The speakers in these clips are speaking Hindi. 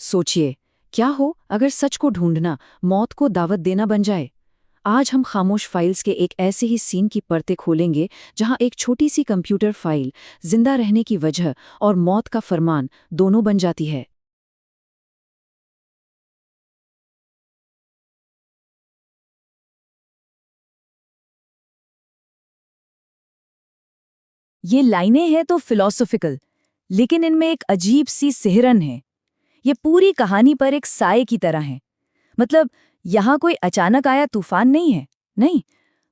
सोचिए, क्या हो अगर सच को ढूंढना मौत को दावत देना बन जाए। आज हम खामोश फाइल्स के एक ऐसे ही सीन की परतें खोलेंगे जहां एक छोटी सी कंप्यूटर फाइल जिंदा रहने की वजह और मौत का फरमान दोनों बन जाती है। ये लाइनें हैं तो फिलॉसॉफिकल, लेकिन इनमें एक अजीब सी सिहरन है। ये पूरी कहानी पर एक साए की तरह है। मतलब यहाँ कोई अचानक आया तूफान नहीं है, नहीं,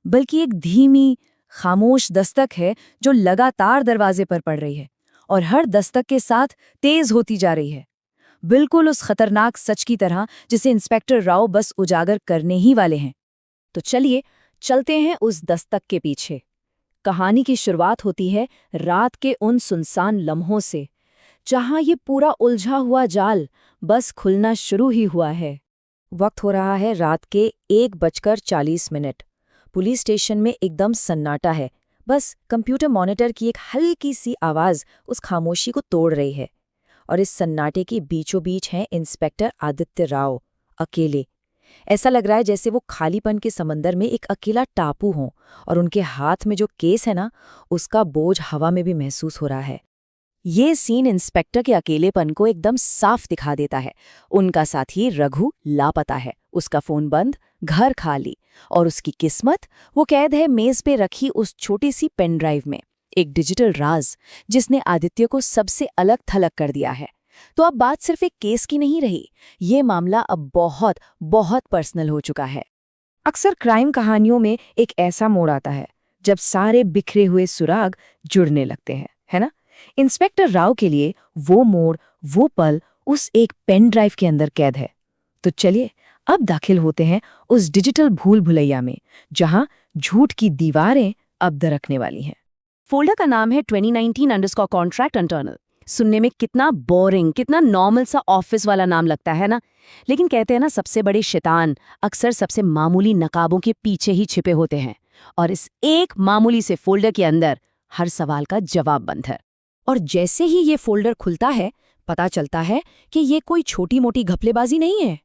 बल्कि एक धीमी, खामोश दस्तक है जो लगातार दरवाजे पर पड़ रही है और हर दस्तक के साथ तेज होती जा रही है। बिल्कुल उस खतरनाक सच की तरह जिसे इंस्पेक्टर राव बस उजागर करने ही वाले हैं। तो चलिए चलते हैं उस दस्तक के पीछे। कहानी की शुरुआत होती है रात के उन सुनसान लम्हों से, जहां ये पूरा उलझा हुआ जाल बस खुलना शुरू ही हुआ है। वक्त हो रहा है रात के 1:40। पुलिस स्टेशन में एकदम सन्नाटा है। बस कंप्यूटर मॉनिटर की एक हल्की सी आवाज उस खामोशी को तोड़ रही है। और इस सन्नाटे के बीचों बीच हैं इंस्पेक्टर आदित्य राव, अकेले। ऐसा लग रहा है जैसे वो खालीपन के समंदर में एक अकेला टापू हों और उनके हाथ में जो केस है ना, उसका बोझ हवा में भी महसूस हो रहा है। ये सीन इंस्पेक्टर के अकेलेपन को एकदम साफ दिखा देता है। उनका साथी रघु लापता है, उसका फोन बंद, घर खाली, और उसकी किस्मत, वो कैद है मेज पे रखी उस छोटी सी पेन ड्राइव में, एक डिजिटल राज जिसने आदित्य को सबसे अलग थलग कर दिया है। तो अब बात सिर्फ एक केस की नहीं रही, ये मामला अब बहुत बहुत पर्सनल हो चुका है। अक्सर क्राइम कहानियों में एक ऐसा मोड़ आता है जब सारे बिखरे हुए सुराग जुड़ने लगते हैं, है ना? इंस्पेक्टर राव के लिए वो मोड़, वो पल उस एक पेन ड्राइव के अंदर कैद है। तो चलिए अब दाखिल होते हैं उस डिजिटल भूल भुलैया में, जहां झूठ की दीवारें अब दरकने वाली हैं। फोल्डर का नाम है 2019 कॉन्ट्रैक्ट इंटरनल। सुनने में कितना बोरिंग, कितना नॉर्मल सा ऑफिस वाला नाम लगता है ना। लेकिन कहते हैं ना, सबसे बड़े शैतान अक्सर सबसे मामूली नकाबों के पीछे ही छिपे होते हैं। और इस एक मामूली से फोल्डर के अंदर हर सवाल का जवाब बंद है। और जैसे ही ये फोल्डर खुलता है, पता चलता है कि ये कोई छोटी मोटी घपलेबाजी नहीं है।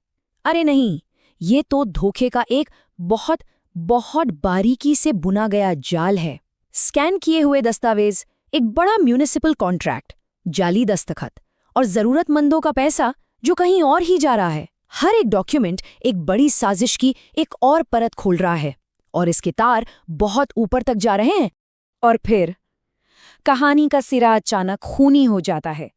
अरे नहीं, ये तो धोखे का एक बहुत बहुत बारीकी से बुना गया जाल है। स्कैन किए हुए दस्तावेज, एक बड़ा म्यूनिसिपल कॉन्ट्रैक्ट, जाली दस्तखत, और जरूरतमंदों का पैसा जो कहीं और ही जा रहा है। हर एक डॉक्यूमेंट एक बड़ी साजिश की एक और परत खोल रहा है, और इसके तार बहुत ऊपर तक जा रहे हैं। और फिर कहानी का सिरा अचानक खूनी हो जाता है।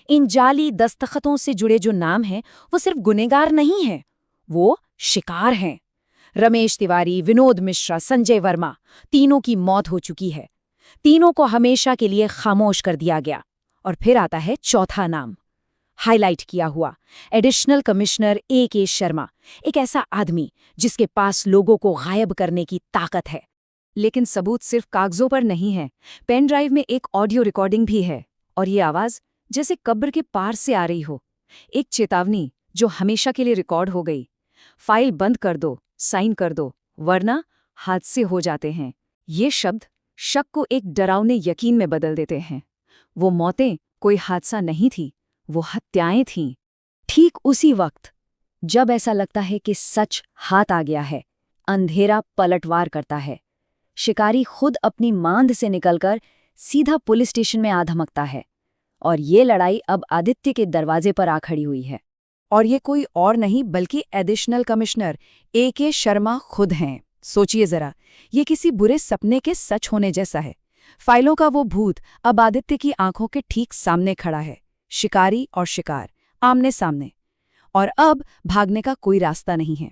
इन जाली दस्तखतों से जुड़े जो नाम हैं, वो सिर्फ गुनहगार नहीं हैं, वो शिकार हैं। रमेश तिवारी, विनोद मिश्रा, संजय वर्मा, तीनों की मौत हो चुकी है। तीनों को हमेशा के लिए खामोश कर दिया गया। और फिर आता है चौथा नाम, हाईलाइट किया हुआ, एडिशनल कमिश्नर A.K. शर्मा, एक ऐसा आदमी जिसके पास लोगों को गायब करने की ताकत है। लेकिन सबूत सिर्फ कागजों पर नहीं है, पेन ड्राइव में एक ऑडियो रिकॉर्डिंग भी है। और ये आवाज जैसे कब्र के पार से आ रही हो, एक चेतावनी जो हमेशा के लिए रिकॉर्ड हो गई। फाइल बंद कर दो, साइन कर दो, वरना हादसे हो जाते हैं। ये शब्द शक को एक डरावने यकीन में बदल देते हैं। वो मौतें कोई हादसा नहीं थी, वो हत्याएं थीं। ठीक उसी वक्त जब ऐसा लगता है कि सच हाथ आ गया है, अंधेरा पलटवार करता है। शिकारी खुद अपनी मांद से निकलकर सीधा पुलिस स्टेशन में आ धमकता है। और ये लड़ाई अब आदित्य के दरवाजे पर आ खड़ी हुई है। और ये कोई और नहीं बल्कि एडिशनल कमिश्नर A.K. शर्मा खुद हैं। सोचिए जरा, ये किसी बुरे सपने के सच होने जैसा है। फाइलों का वो भूत अब आदित्य की आंखों के ठीक सामने खड़ा है। शिकारी और शिकार आमने सामने, और अब भागने का कोई रास्ता नहीं है।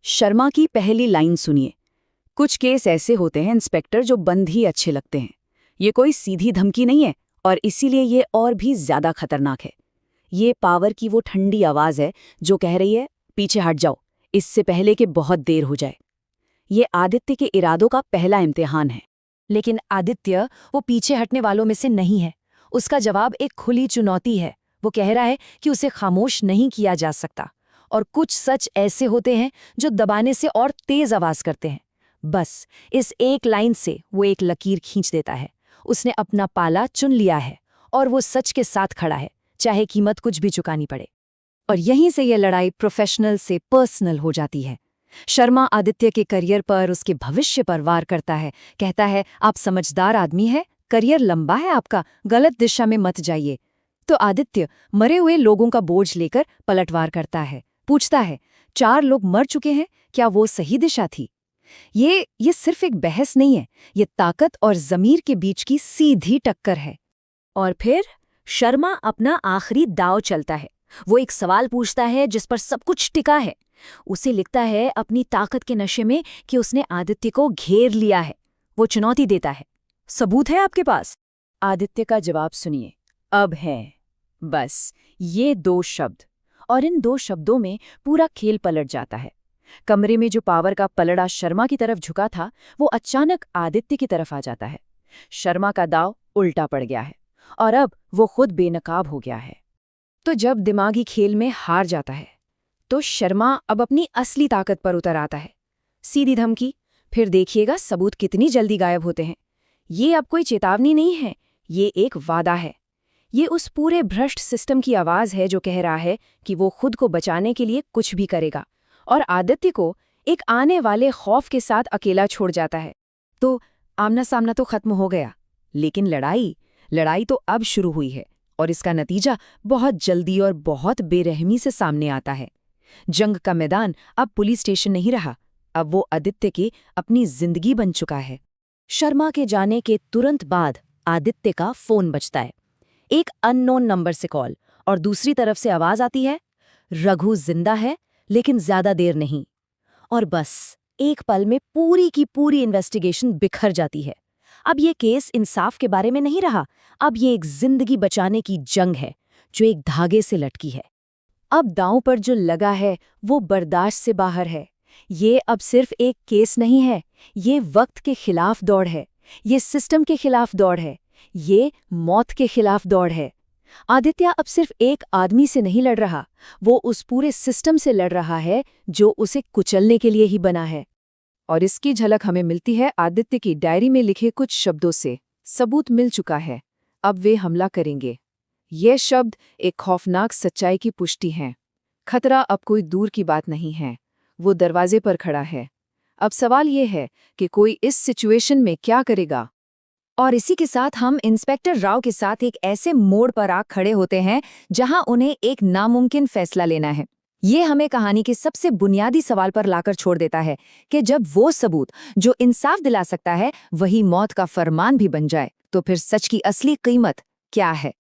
शर्मा की पहली लाइन सुनिए। कुछ केस ऐसे होते हैं इंस्पेक्टर जो बंद ही अच्छे लगते हैं। ये कोई सीधी धमकी नहीं है, और इसीलिए ये और भी ज्यादा खतरनाक है। ये पावर की वो ठंडी आवाज है जो कह रही है, पीछे हट जाओ, इससे पहले कि बहुत देर हो जाए। ये आदित्य के इरादों का पहला इम्तिहान है। लेकिन आदित्य वो पीछे हटने वालों में से नहीं है। उसका जवाब एक खुली चुनौती है। वो कह रहा है कि उसे खामोश नहीं किया जा सकता। और कुछ सच ऐसे होते हैं जो दबाने से और तेज आवाज करते हैं। बस इस एक लाइन से वो एक लकीर खींच देता है। उसने अपना पाला चुन लिया है, और वो सच के साथ खड़ा है, चाहे कीमत कुछ भी चुकानी पड़े। और यहीं से यह लड़ाई प्रोफेशनल से पर्सनल हो जाती है। शर्मा आदित्य के करियर पर, उसके भविष्य पर वार करता है। कहता है, आप समझदार आदमी हैं, करियर लंबा है आपका, गलत दिशा में मत जाइए। तो आदित्य मरे हुए लोगों का बोझ लेकर पलटवार करता है। पूछता है, 4 लोग मर चुके हैं, क्या वो सही दिशा थी? ये सिर्फ एक बहस नहीं है, ये ताकत और ज़मीर के बीच की सीधी टक्कर है। और फिर शर्मा अपना आखिरी दांव चलता है। वो एक सवाल पूछता है जिस पर सब कुछ टिका है। उसे लिखता है अपनी ताकत के नशे में कि उसने आदित्य को घेर लिया है। वो चुनौती देता है, सबूत है आपके पास? आदित्य का जवाब सुनिए, अब है। बस ये 2 शब्द, और इन 2 शब्दों में पूरा खेल पलट जाता है। कमरे में जो पावर का पलड़ा शर्मा की तरफ झुका था, वो अचानक आदित्य की तरफ आ जाता है। शर्मा का दांव उल्टा पड़ गया है और अब वो खुद बेनकाब हो गया है। तो जब दिमागी खेल में हार जाता है, तो शर्मा अब अपनी असली ताकत पर उतर आता है। सीधी धमकी, फिर देखिएगा सबूत कितनी जल्दी गायब होते हैं। ये अब कोई चेतावनी नहीं है, ये एक वादा है। ये उस पूरे भ्रष्ट सिस्टम की आवाज़ है जो कह रहा है कि वो खुद को बचाने के लिए कुछ भी करेगा, और आदित्य को एक आने वाले खौफ के साथ अकेला छोड़ जाता है। तो आमना सामना तो खत्म हो गया, लेकिन लड़ाई तो अब शुरू हुई है, और इसका नतीजा बहुत जल्दी और बहुत बेरहमी से सामने आता है। जंग का मैदान अब पुलिस स्टेशन नहीं रहा, अब वो आदित्य की अपनी जिंदगी बन चुका है। शर्मा के जाने के तुरंत बाद आदित्य का फोन बजता है। एक अननोन नंबर से कॉल, और दूसरी तरफ से आवाज आती है, रघु जिंदा है, लेकिन ज्यादा देर नहीं। और बस एक पल में पूरी की पूरी इन्वेस्टिगेशन बिखर जाती है। अब ये केस इंसाफ के बारे में नहीं रहा, अब ये एक जिंदगी बचाने की जंग है जो एक धागे से लटकी है। अब दांव पर जो लगा है वो बर्दाश्त से बाहर है। ये अब सिर्फ एक केस नहीं है, ये वक्त के खिलाफ दौड़ है, ये सिस्टम के खिलाफ दौड़ है, ये मौत के खिलाफ दौड़ है। आदित्य अब सिर्फ एक आदमी से नहीं लड़ रहा, वो उस पूरे सिस्टम से लड़ रहा है जो उसे कुचलने के लिए ही बना है। और इसकी झलक हमें मिलती है आदित्य की डायरी में लिखे कुछ शब्दों से। सबूत मिल चुका है, अब वे हमला करेंगे। ये शब्द एक खौफनाक सच्चाई की पुष्टि हैं। खतरा अब कोई दूर की बात नहीं है, वो दरवाजे पर खड़ा है। अब सवाल ये है कि कोई इस सिचुएशन में क्या करेगा। और इसी के साथ हम इंस्पेक्टर राव के साथ एक ऐसे मोड़ पर आ खड़े होते हैं जहां उन्हें एक नामुमकिन फैसला लेना है। ये हमें कहानी के सबसे बुनियादी सवाल पर लाकर छोड़ देता है कि जब वो सबूत जो इंसाफ दिला सकता है वही मौत का फरमान भी बन जाए, तो फिर सच की असली कीमत क्या है।